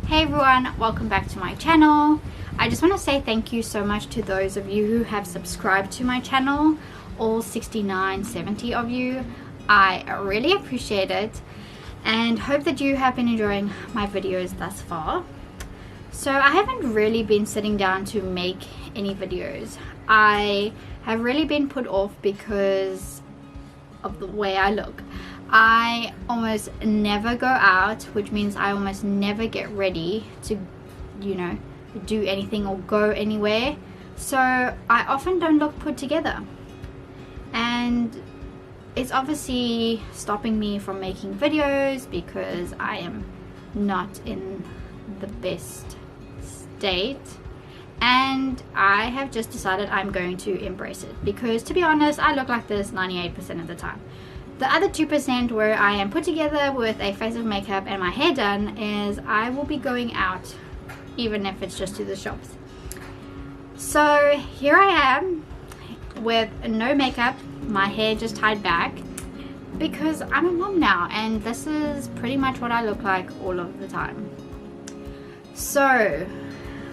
Hey everyone, welcome back to my channel. I just want to say thank you so much to those of you who have subscribed to my channel, all 70 of you. I really appreciate it and hope that you have been enjoying my videos thus far. So I haven't really been sitting down to make any videos. I have really been put off because of the way I look. I almost never go out, which means I almost never get ready to, do anything or go anywhere. So I often don't look put together. And it's obviously stopping me from making videos because I am not in the best state. And I have just decided I'm going to embrace it because, to be honest, I look like this 98% of the time. The other 2% where I am put together with a face of makeup and my hair done is I will be going out, even if it's just to the shops. So here I am with no makeup, my hair just tied back because I'm a mom now and this is pretty much what I look like all of the time. So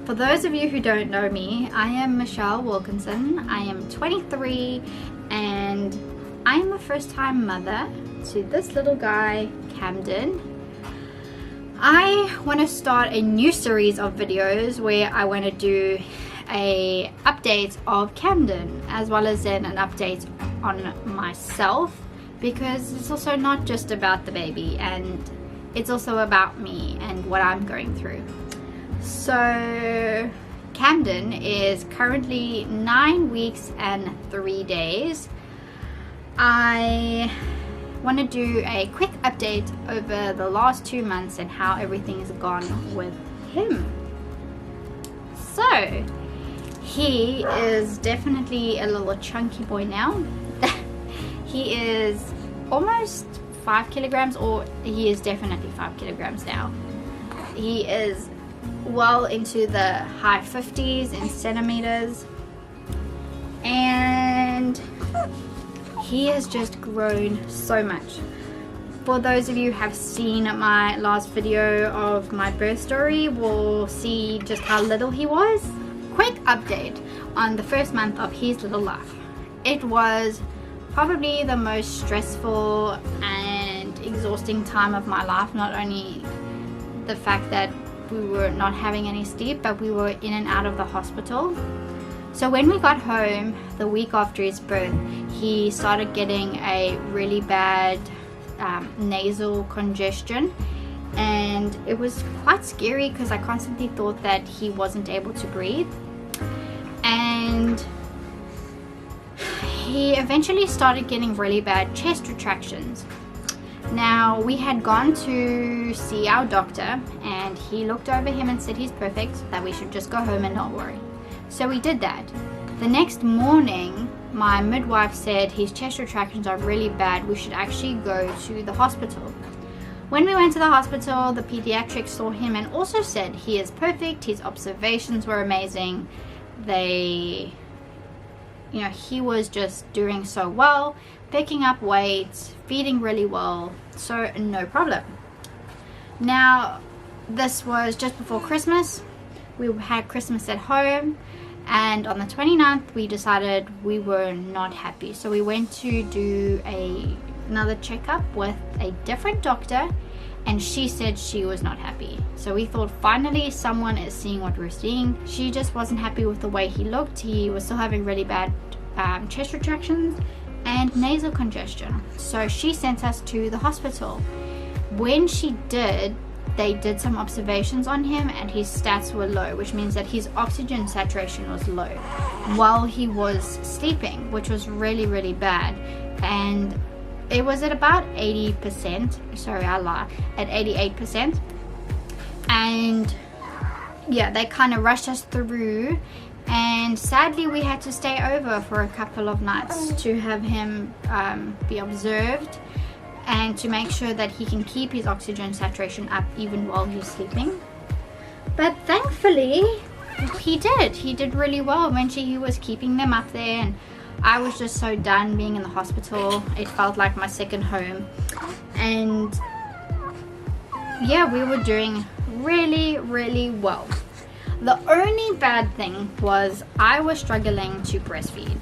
for those of you who don't know me, I am Michelle Wilkinson. I am 23 and I am a first-time mother to this little guy, Camden. I want to start a new series of videos where I want to do a update of Camden as well as then an update on myself, because it's also not just about the baby and it's also about me and what I'm going through. So Camden is currently 9 weeks and 3 days. I want to do a quick update over the last 2 months and how everything's gone with him. So he is definitely a little chunky boy now. He is almost 5 kilograms, or he is definitely 5 kilograms now. He is well into the high 50s in centimeters, and he has just grown so much. For those of you who have seen my last video of my birth story will see just how little he was. Quick update on the first month of his little life. It was probably the most stressful and exhausting time of my life. Not only the fact that we were not having any sleep, but we were in and out of the hospital. So when we got home the week after his birth, he started getting a really bad nasal congestion, and it was quite scary because I constantly thought that he wasn't able to breathe. And he eventually started getting really bad chest retractions. Now, we had gone to see our doctor and he looked over him and said he's perfect, that we should just go home and not worry. So we did that. The next morning, my midwife said his chest retractions are really bad. We should actually go to the hospital. When we went to the hospital, the pediatrics saw him and also said he is perfect. His observations were amazing. He was just doing so well, picking up weight, feeding really well, so no problem. Now, this was just before Christmas. We had Christmas at home, and on the 29th we decided we were not happy, so we went to do another checkup with a different doctor, and she said she was not happy. So we thought finally someone is seeing what we're seeing. She just wasn't happy with the way he looked. He was still having really bad chest retractions and nasal congestion, so she sent us to the hospital. When she did, they did some observations on him and his stats were low, which means that his oxygen saturation was low while he was sleeping, which was really, really bad. And it was at about 80%, sorry, I lied, at 88%. And yeah, they kind of rushed us through, and sadly we had to stay over for a couple of nights to have him be observed and to make sure that he can keep his oxygen saturation up even while he's sleeping. But thankfully he did really well. Eventually he was keeping them up there, and I was just so done being in the hospital. It felt like my second home. And yeah, we were doing really, really well. The only bad thing was I was struggling to breastfeed.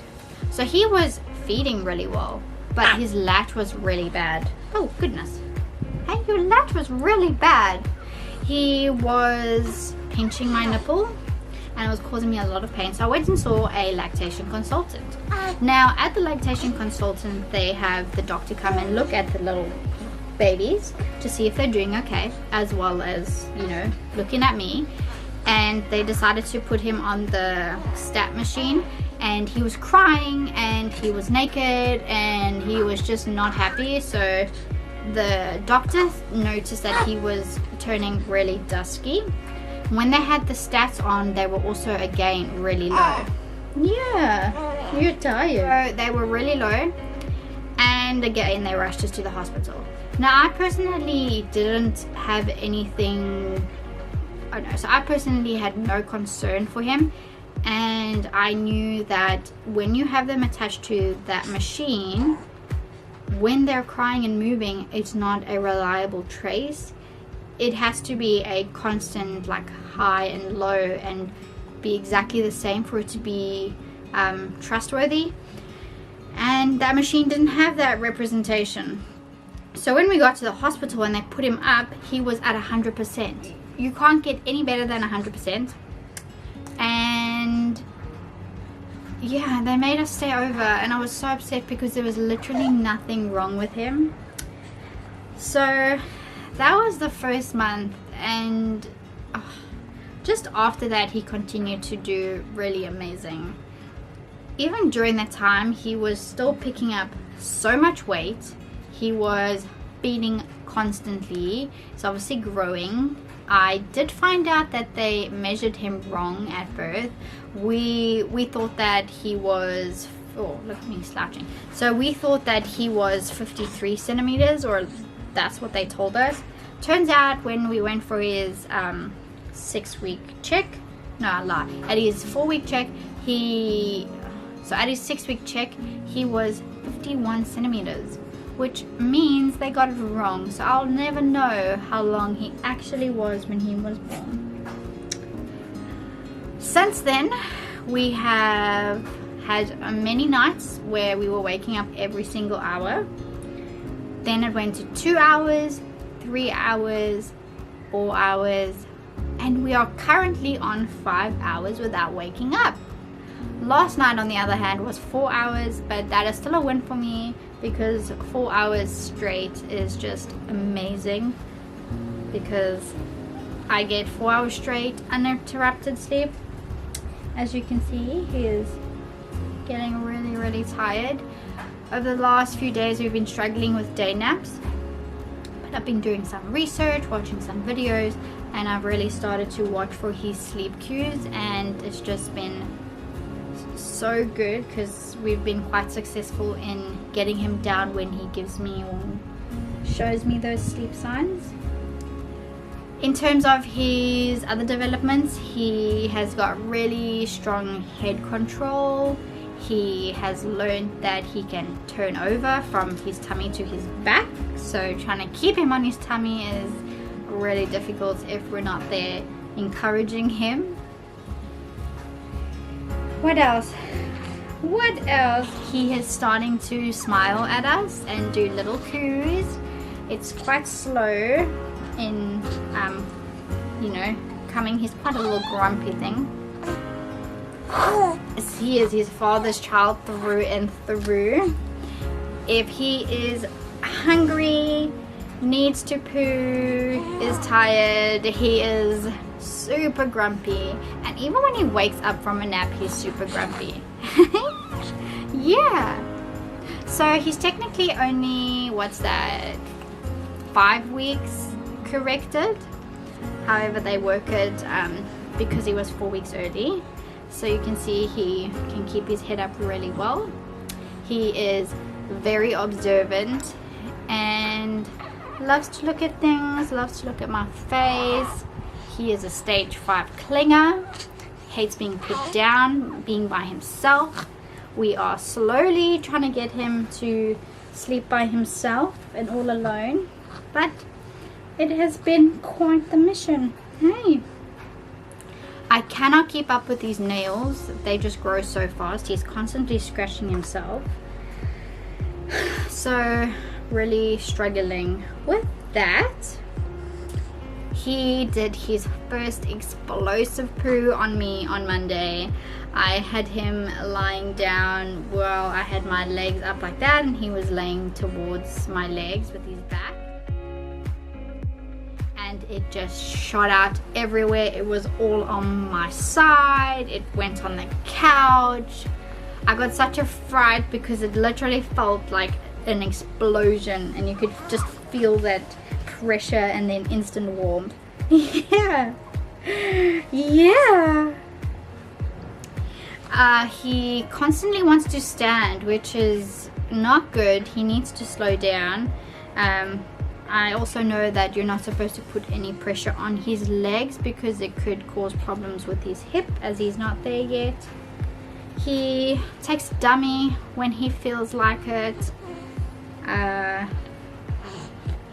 So he was feeding really well, but his latch was really bad. Oh goodness. Hey, your latch was really bad. He was pinching my nipple and it was causing me a lot of pain. So I went and saw a lactation consultant. Now at the lactation consultant, they have the doctor come and look at the little babies to see if they're doing okay, as well as, you know, looking at me. And they decided to put him on the stat machine, and he was crying and he was naked and he was just not happy. So the doctor noticed that he was turning really dusky. When they had the stats on, they were also again really low. Yeah, you're tired. So they were really low, and again they rushed us to the hospital. Now I personally didn't have anything, so I personally had no concern for him, and I knew that when you have them attached to that machine, when they're crying and moving, it's not a reliable trace. It has to be a constant, like, high and low, and be exactly the same for it to be trustworthy. And that machine didn't have that representation. So when we got to the hospital and they put him up, he was at 100%. You can't get any better than 100%. And yeah, they made us stay over, and I was so upset because there was literally nothing wrong with him. So that was the first month, and just after that he continued to do really amazing. Even during that time, he was still picking up so much weight. He was feeding constantly. He's obviously growing. I did find out that they measured him wrong at birth. We thought that he was, oh, look at me slouching. So we thought that he was 53 centimeters, or that's what they told us. Turns out when we went for his 6-week check, no, I lie, at his 4-week check, at his 6-week check, he was 51 centimeters, which means they got it wrong. So I'll never know how long he actually was when he was born. Since then, we have had many nights where we were waking up every single hour. Then it went to 2 hours, 3 hours, 4 hours, and we are currently on 5 hours without waking up. Last night, on the other hand, was 4 hours, but that is still a win for me, because 4 hours straight is just amazing, because I get 4 hours straight uninterrupted sleep. As you can see, he is getting really, really tired. Over the last few days, we've been struggling with day naps, but I've been doing some research, watching some videos, and I've really started to watch for his sleep cues, and it's just been so good because we've been quite successful in getting him down when he gives me or shows me those sleep signs. In terms of his other developments, he has got really strong head control. He has learned that he can turn over from his tummy to his back, so trying to keep him on his tummy is really difficult if we're not there encouraging him. What else? He is starting to smile at us and do little coos. It's quite slow in coming. He's quite a little grumpy thing. He is his father's child through and through. If he is hungry, needs to poo, is tired, he is super grumpy. And even when he wakes up from a nap, he's super grumpy. Yeah. So he's technically only, 5 weeks corrected. However, they work it because he was 4 weeks early. So you can see he can keep his head up really well. He is very observant and loves to look at things, loves to look at my face. He is a stage 5 clinger, hates being put down, being by himself. We are slowly trying to get him to sleep by himself and all alone, but it has been quite the mission. Hey, I cannot keep up with these nails. They just grow so fast. He's constantly scratching himself. So really struggling with that. He did his first explosive poo on me on Monday. I had him lying down while I had my legs up like that, and he was laying towards my legs with his back. And it just shot out everywhere. It was all on my side. It went on the couch. I got such a fright because it literally felt like an explosion, and you could just feel that pressure and then instant warmth. Yeah. He constantly wants to stand, which is not good. He needs to slow down. I also know that you're not supposed to put any pressure on his legs because it could cause problems with his hip, as he's not there yet. He takes dummy when he feels like it.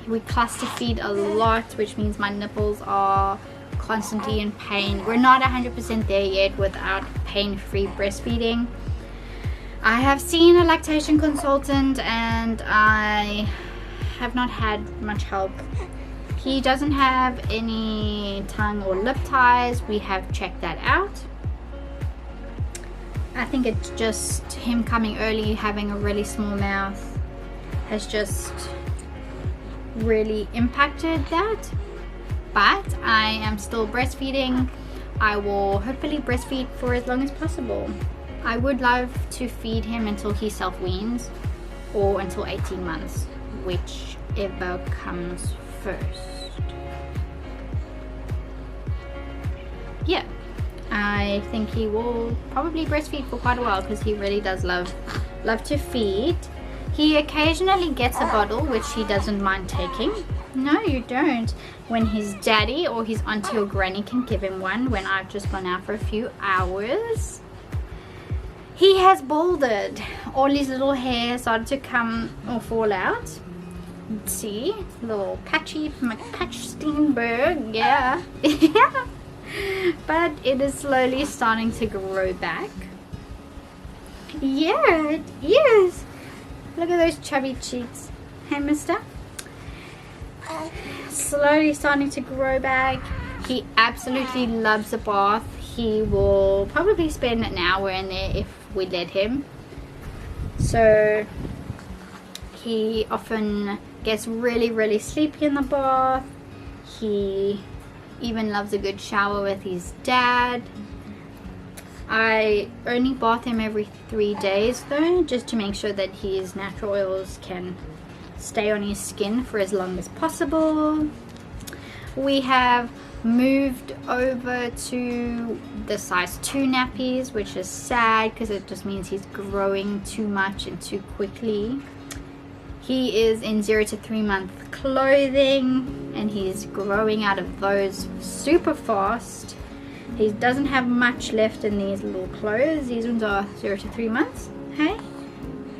We cluster feed a lot, which means my nipples are constantly in pain. We're not 100% there yet without pain-free breastfeeding. I have seen a lactation consultant and I have not had much help. He doesn't have any tongue or lip ties. We have checked that out. I think it's just him coming early, having a really small mouth has just really impacted that. But I am still breastfeeding. I will hopefully breastfeed for as long as possible. I would love to feed him until he self-weans or until 18 months, whichever comes first. Yeah, I think he will probably breastfeed for quite a while because he really does love to feed. He occasionally gets a bottle, which he doesn't mind taking. No, you don't. When his daddy or his auntie or granny can give him one when I've just gone out for a few hours. He has balded. All his little hair started to come or fall out. Let's see, little patchy McPatch-Steenberg, yeah. Yeah. But it is slowly starting to grow back. Yeah, it is. Look at those chubby cheeks. Hey, mister. Slowly starting to grow back. He absolutely loves a bath. He will probably spend an hour in there if we let him. So he often gets really sleepy in the bath. He even loves a good shower with his dad. I only bath him every 3 days though, just to make sure that his natural oils can stay on his skin for as long as possible. We have moved over to the size 2 nappies, which is sad because it just means he's growing too much and too quickly. He is in 0 to 3 month clothing and he's growing out of those super fast. He doesn't have much left in these little clothes. These ones are 0 to 3 months. Hey,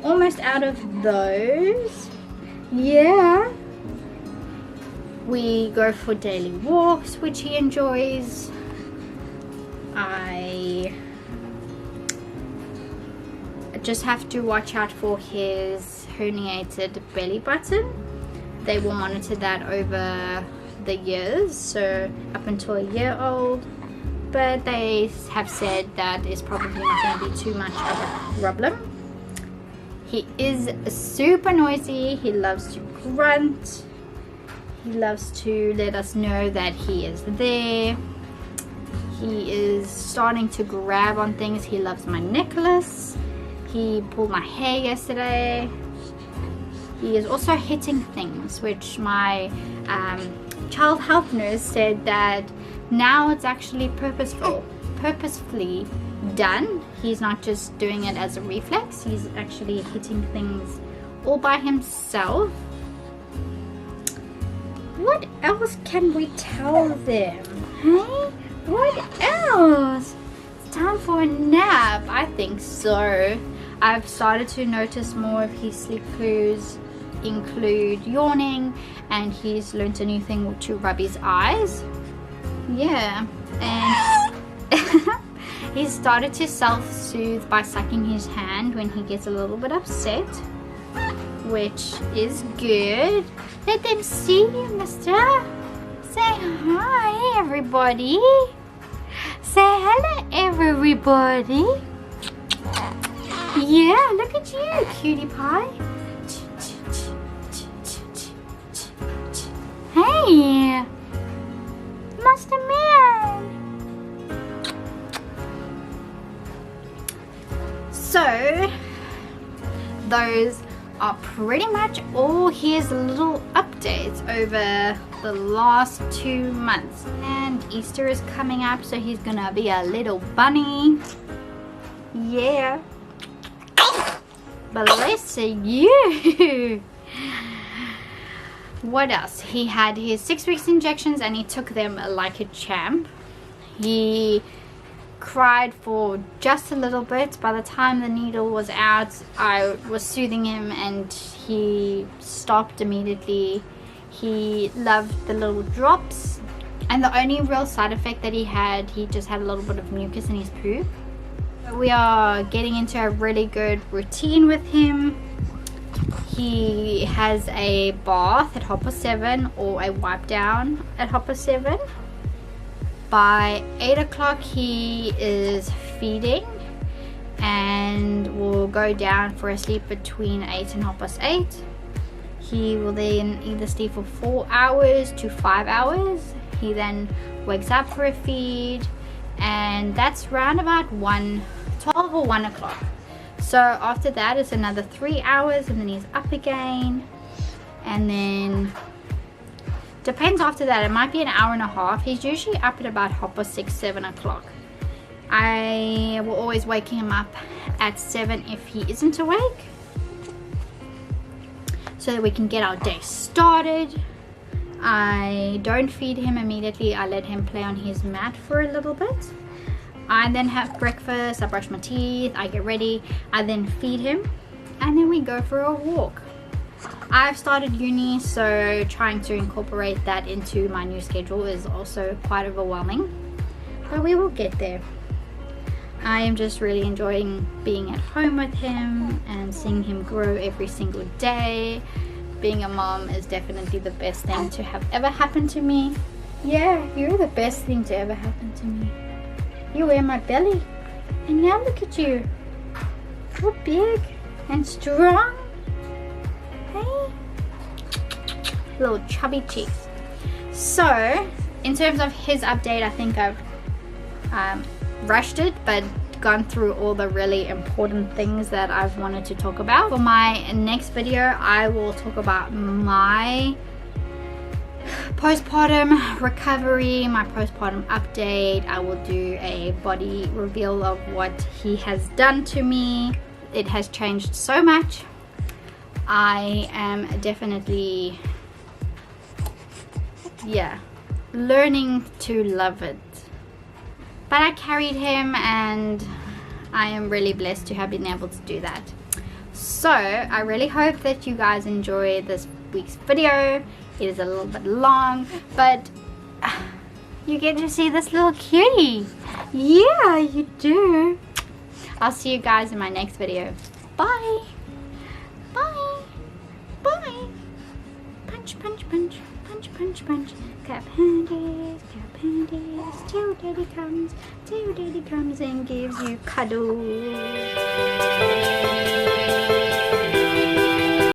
almost out of those. Yeah. We go for daily walks, which he enjoys. I just have to watch out for his herniated belly button. They will monitor that over the years, so up until a year old. But they have said that is probably not going to be too much of a problem. He is super noisy. He loves to grunt. He loves to let us know that he is there. He is starting to grab on things. He loves my necklace. He pulled my hair yesterday. He is also hitting things, which my child health nurse said that now it's actually purposefully done. He's not just doing it as a reflex. He's actually hitting things all by himself. What else can we tell them? Hey? What else? It's time for a nap. I think so. I've started to notice more of his sleep clues. include yawning, and he's learned a new thing to rub his eyes. Yeah, and he started to self-soothe by sucking his hand when he gets a little bit upset, which is good. Let them see you, mister. Say hi, everybody. Say hello, everybody. Yeah, look at you, cutie pie. Hey, Master Man. So, those are pretty much all his little updates over the last 2 months. And Easter is coming up, so he's gonna be a little bunny. Yeah. Bless you. What else? He had his 6 weeks injections and he took them like a champ. He cried for just a little bit. By the time the needle was out, I was soothing him and he stopped immediately. He loved the little drops, and the only real side effect that he just had a little bit of mucus in his poop. We are getting into a really good routine with him. He has a bath at Hopper 7 or a wipe down at Hopper 7. By 8 o'clock he is feeding and will go down for a sleep between 8 and 8:30. He will then either sleep for 4 hours to 5 hours. He then wakes up for a feed, and that's round about 12 or 1 o'clock. So after that it's another 3 hours, and then he's up again, and then depends after that, it might be an hour and a half. He's usually up at about 6-7 o'clock. I will always wake him up at 7 if he isn't awake, so that we can get our day started. I don't feed him immediately. I let him play on his mat for a little bit. I then have breakfast, I brush my teeth, I get ready, I then feed him, and then we go for a walk. I've started uni, so trying to incorporate that into my new schedule is also quite overwhelming, but we will get there. I am just really enjoying being at home with him and seeing him grow every single day. Being a mom is definitely the best thing to have ever happened to me. Yeah, you're the best thing to ever happen to me. You were in my belly, and now look at you. You're big and strong. Hey, little chubby cheeks. So, in terms of his update, I think I've rushed it, but gone through all the really important things that I've wanted to talk about. For my next video, I will talk about my postpartum recovery, my postpartum update. I will do a body reveal of what he has done to me. It has changed so much. I am definitely, learning to love it. But I carried him, and I am really blessed to have been able to do that. So I really hope that you guys enjoy this week's video. It is a little bit long, but you get to see this little cutie. Yeah, you do. I'll see you guys in my next video. Bye. Bye. Bye. Punch, punch, punch. Punch, punch, punch. Clap handies, clap handies. Till daddy comes and gives you cuddles.